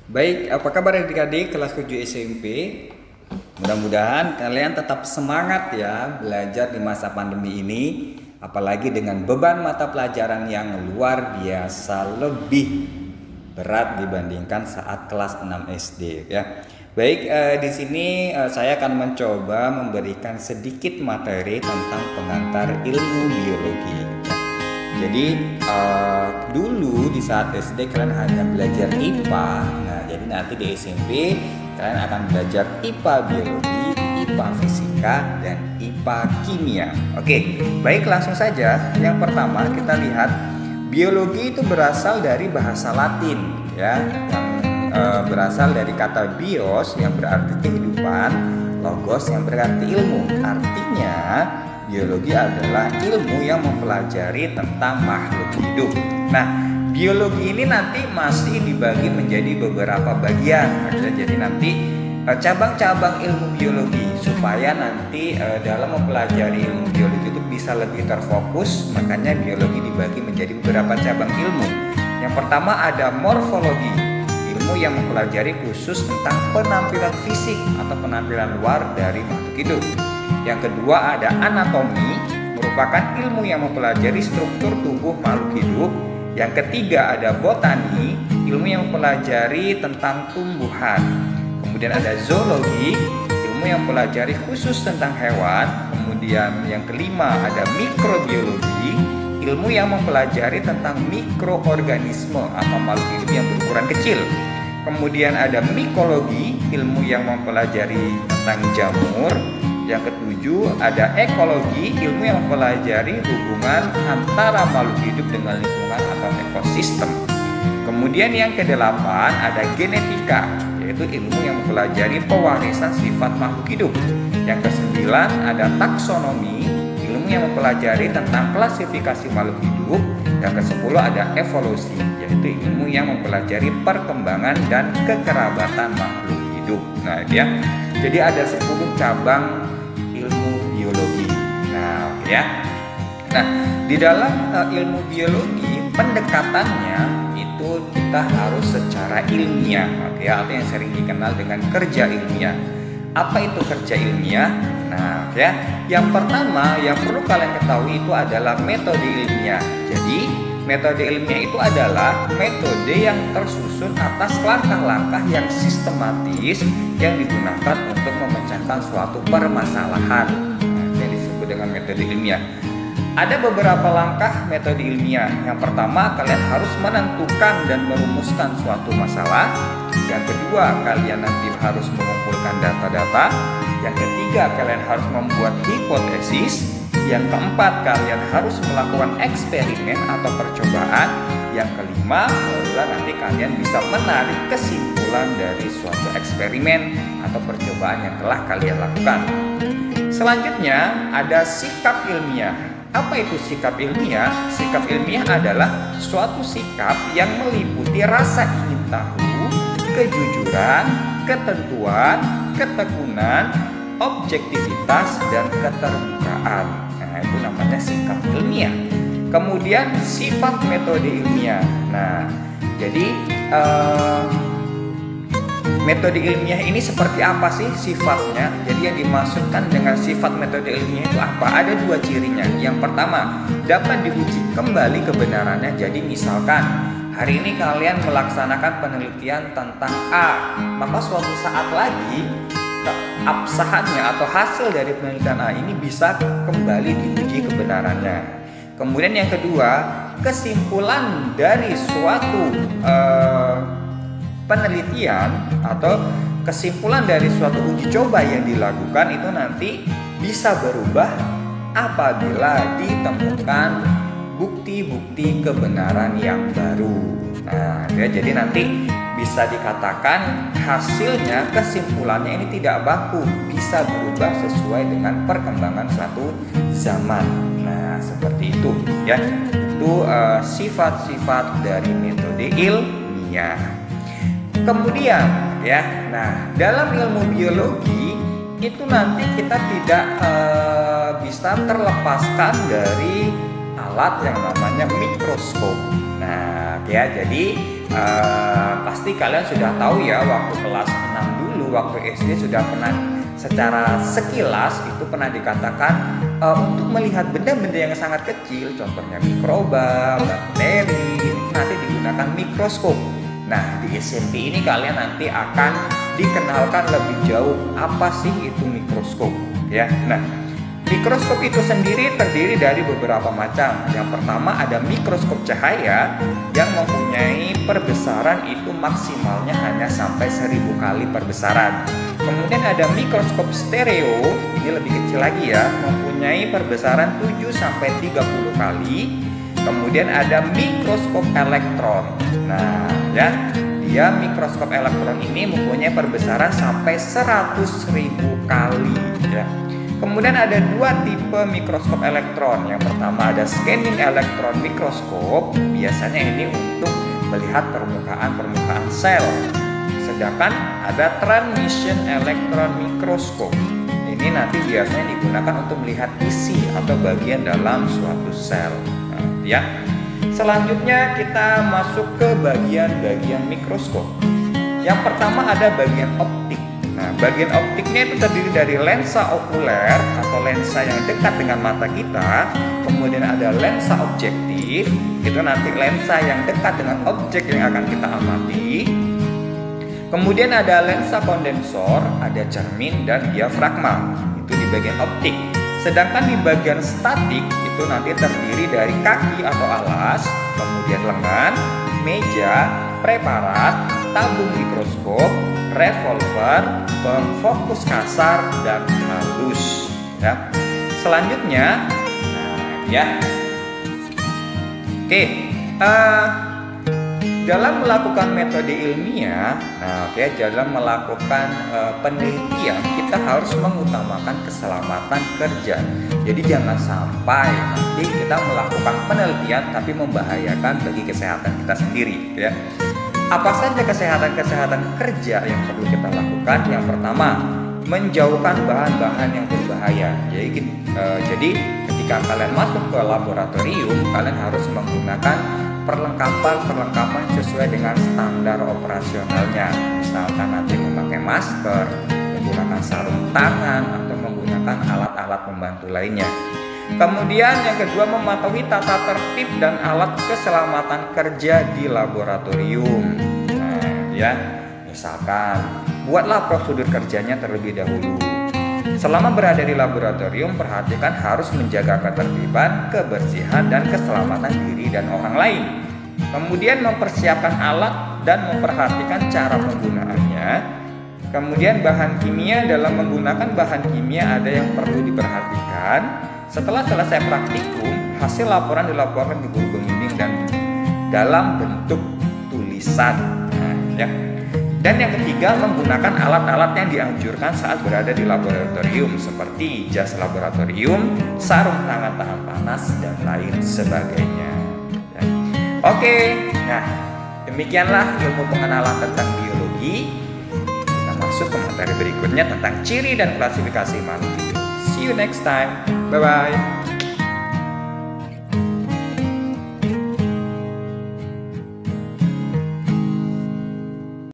Baik, apa kabar adik-adik kelas 7 SMP? Mudah-mudahan kalian tetap semangat ya belajar di masa pandemi ini, apalagi dengan beban mata pelajaran yang luar biasa lebih berat dibandingkan saat kelas 6 SD ya. Baik, di sini saya akan mencoba memberikan sedikit materi tentang pengantar ilmu biologi. Jadi dulu di saat SD kalian hanya belajar IPA. Nah, jadi nanti di SMP kalian akan belajar IPA biologi, IPA fisika, dan IPA kimia. Oke, baik langsung saja. Yang pertama kita lihat biologi itu berasal dari bahasa Latin ya, yang berasal dari kata bios yang berarti kehidupan, logos yang berarti ilmu. Artinya biologi adalah ilmu yang mempelajari tentang makhluk hidup. Nah, biologi ini nanti masih dibagi menjadi beberapa bagian. Jadi nanti cabang-cabang ilmu biologi supaya nanti dalam mempelajari ilmu biologi itu bisa lebih terfokus. Makanya biologi dibagi menjadi beberapa cabang ilmu. Yang pertama ada morfologi, ilmu yang mempelajari khusus tentang penampilan fisik atau penampilan luar dari makhluk hidup. Yang kedua ada anatomi, merupakan ilmu yang mempelajari struktur tubuh makhluk hidup. Yang ketiga ada botani, ilmu yang mempelajari tentang tumbuhan. Kemudian ada zoologi, ilmu yang mempelajari khusus tentang hewan. Kemudian yang kelima ada mikrobiologi, ilmu yang mempelajari tentang mikroorganisme atau makhluk hidup yang berukuran kecil. Kemudian ada mikologi, ilmu yang mempelajari tentang jamur. Yang ketujuh ada ekologi, ilmu yang mempelajari hubungan antara makhluk hidup dengan lingkungan atau ekosistem. Kemudian yang kedelapan ada genetika, yaitu ilmu yang mempelajari pewarisan sifat makhluk hidup. Yang kesembilan ada taksonomi, ilmu yang mempelajari tentang klasifikasi makhluk hidup. Yang kesepuluh ada evolusi, yaitu ilmu yang mempelajari perkembangan dan kekerabatan makhluk hidup. Nah, ya. Jadi ada 10 cabang ilmu biologi. Nah, ya. Nah, di dalam ilmu biologi pendekatannya itu kita harus secara ilmiah, oke, atau yang sering dikenal dengan kerja ilmiah. Apa itu kerja ilmiah? Nah, ya. Yang pertama yang perlu kalian ketahui itu adalah metode ilmiah. Jadi, metode ilmiah itu adalah metode yang tersusun atas langkah-langkah yang sistematis yang digunakan untuk memecahkan suatu permasalahan. Nah, yang disebut dengan metode ilmiah. Ada beberapa langkah metode ilmiah. Yang pertama, kalian harus menentukan dan merumuskan suatu masalah. Yang kedua, kalian nanti harus mengumpulkan data-data. Yang ketiga, kalian harus membuat hipotesis. Yang keempat, kalian harus melakukan eksperimen atau percobaan. Yang kelima, barulah nanti kalian bisa menarik kesimpulan dari suatu eksperimen atau percobaan yang telah kalian lakukan. Selanjutnya, ada sikap ilmiah. Apa itu sikap ilmiah? Sikap ilmiah adalah suatu sikap yang meliputi rasa ingin tahu, kejujuran, ketentuan, ketekunan, objektivitas, dan keterbukaan. Nah, itu namanya sikap ilmiah. Kemudian sifat metode ilmiah. Nah, jadi metode ilmiah ini seperti apa sih sifatnya? Jadi yang dimaksudkan dengan sifat metode ilmiah itu apa? Ada 2 cirinya. Yang pertama, dapat diuji kembali kebenarannya. Jadi misalkan hari ini kalian melaksanakan penelitian tentang A, maka suatu saat lagi keabsahannya atau hasil dari penelitian A ini bisa kembali diuji kebenarannya. Kemudian yang kedua, kesimpulan dari suatu penelitian atau kesimpulan dari suatu uji coba yang dilakukan itu nanti bisa berubah apabila ditemukan bukti-bukti kebenaran yang baru. Nah, ya, jadi nanti bisa dikatakan hasilnya, kesimpulannya ini tidak baku, bisa berubah sesuai dengan perkembangan suatu zaman. Nah, seperti itu ya. Itu sifat-sifat dari metode ilmiah. Kemudian ya, nah dalam ilmu biologi itu nanti kita tidak bisa terlepaskan dari alat yang namanya mikroskop. Nah, ya, jadi Pasti kalian sudah tahu ya, waktu kelas 6 dulu, waktu SD sudah pernah secara sekilas itu pernah dikatakan untuk melihat benda-benda yang sangat kecil, contohnya mikroba, bakteri, nanti digunakan mikroskop. Nah, di SMP ini kalian nanti akan dikenalkan lebih jauh apa sih itu mikroskop ya. Nah, mikroskop itu sendiri terdiri dari beberapa macam. Yang pertama ada mikroskop cahaya yang mempunyai perbesaran itu maksimalnya hanya sampai 1000 kali perbesaran. Kemudian ada mikroskop stereo, ini lebih kecil lagi ya, mempunyai perbesaran 7 sampai 30 kali. Kemudian ada mikroskop elektron. Nah, ya, dia mikroskop elektron ini mempunyai perbesaran sampai 100.000 kali ya. Kemudian ada dua tipe mikroskop elektron. Yang pertama ada scanning elektron mikroskop. Biasanya ini untuk melihat permukaan sel. Sedangkan ada transmission elektron mikroskop. Ini nanti biasanya digunakan untuk melihat isi atau bagian dalam suatu sel. Nah, ya. Selanjutnya kita masuk ke bagian-bagian mikroskop. Yang pertama ada bagian optik. Nah, bagian optiknya itu terdiri dari lensa okuler atau lensa yang dekat dengan mata kita. Kemudian ada lensa objektif, itu nanti lensa yang dekat dengan objek yang akan kita amati. Kemudian ada lensa kondensor, ada cermin dan diafragma. Itu di bagian optik. Sedangkan di bagian statik itu nanti terdiri dari kaki atau alas, kemudian lengan, meja, preparat, tabung mikroskop, revolver, pemfokus kasar dan halus ya. Selanjutnya ya. Dalam melakukan metode ilmiah, dalam melakukan penelitian kita harus mengutamakan keselamatan kerja. Jadi jangan sampai nanti kita melakukan penelitian tapi membahayakan bagi kesehatan kita sendiri ya. Apa saja kesehatan kerja yang perlu kita lakukan? Yang pertama, menjauhkan bahan-bahan yang berbahaya. Jadi ketika kalian masuk ke laboratorium, kalian harus menggunakan perlengkapan sesuai dengan standar operasionalnya. Misalkan nanti memakai masker, menggunakan sarung tangan, atau menggunakan alat-alat pembantu lainnya. Kemudian yang kedua, mematuhi tata tertib dan alat keselamatan kerja di laboratorium. Nah, ya, misalkan buatlah prosedur kerjanya terlebih dahulu. Selama berada di laboratorium, perhatikan harus menjaga ketertiban, kebersihan, dan keselamatan diri dan orang lain. Kemudian mempersiapkan alat dan memperhatikan cara penggunaannya. Kemudian bahan kimia, dalam menggunakan bahan kimia ada yang perlu diperhatikan. Setelah selesai praktikum, hasil laporan dilaporkan ke guru pembimbing dan dalam bentuk tulisan. Ya. Dan yang ketiga, menggunakan alat-alat yang dianjurkan saat berada di laboratorium seperti jas laboratorium, sarung tangan tahan panas, dan lain sebagainya. Ya. Oke, nah demikianlah ilmu pengenalan tentang biologi. Kita masuk ke materi berikutnya tentang ciri dan klasifikasi makhluk hidup. See you next time. Bye-bye.